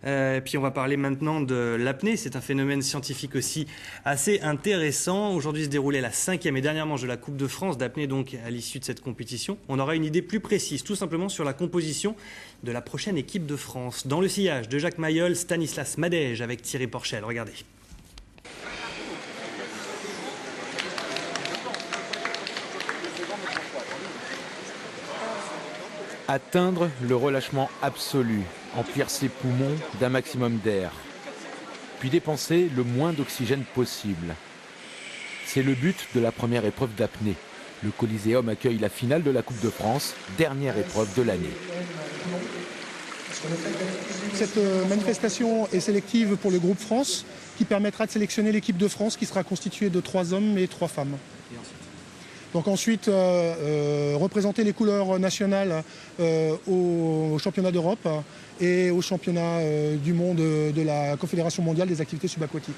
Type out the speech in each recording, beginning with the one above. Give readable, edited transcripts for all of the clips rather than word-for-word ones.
Puis on va parler maintenant de l'apnée. C'est un phénomène scientifique aussi assez intéressant. Aujourd'hui se déroulait la 5e et dernière manche de la Coupe de France d'apnée, donc à l'issue de cette compétition. On aura une idée plus précise, tout simplement sur la composition de la prochaine équipe de France. Dans le sillage de Jacques Mayol, Stanislas Madège avec Thierry Porchel. Regardez. Atteindre le relâchement absolu, emplir ses poumons d'un maximum d'air, puis dépenser le moins d'oxygène possible. C'est le but de la première épreuve d'apnée. Le Coliseum accueille la finale de la Coupe de France, dernière épreuve de l'année. Cette manifestation est sélective pour le groupe France, qui permettra de sélectionner l'équipe de France qui sera constituée de 3 hommes et 3 femmes. Donc ensuite, représenter les couleurs nationales au championnat d'Europe et au championnat du monde de la Confédération mondiale des activités subaquatiques.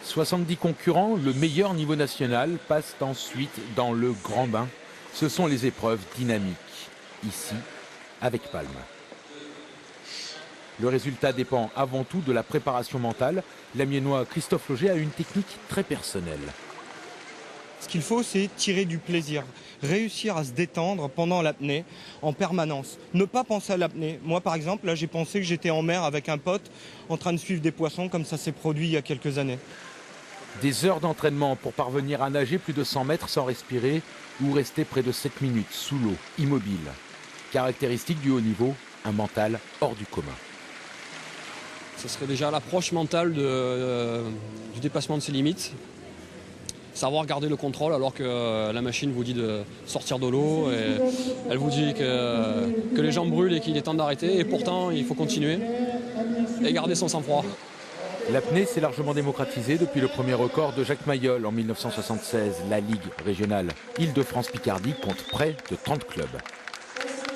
70 concurrents, le meilleur niveau national, passent ensuite dans le grand bain. Ce sont les épreuves dynamiques, ici, avec Palme. Le résultat dépend avant tout de la préparation mentale. L'Amiénois Christophe Lauger a une technique très personnelle. Ce qu'il faut, c'est tirer du plaisir, réussir à se détendre pendant l'apnée en permanence. Ne pas penser à l'apnée. Moi, par exemple, là, j'ai pensé que j'étais en mer avec un pote en train de suivre des poissons, comme ça s'est produit il y a quelques années. Des heures d'entraînement pour parvenir à nager plus de 100 mètres sans respirer ou rester près de 7 minutes sous l'eau, immobile. Caractéristique du haut niveau, un mental hors du commun. Ce serait déjà l'approche mentale du dépassement de ses limites. Savoir garder le contrôle alors que la machine vous dit de sortir de l'eau et elle vous dit que les jambes brûlent et qu'il est temps d'arrêter et pourtant il faut continuer et garder son sang-froid. L'apnée s'est largement démocratisée depuis le premier record de Jacques Mayol en 1976. La Ligue régionale Île-de-France-Picardie compte près de 30 clubs.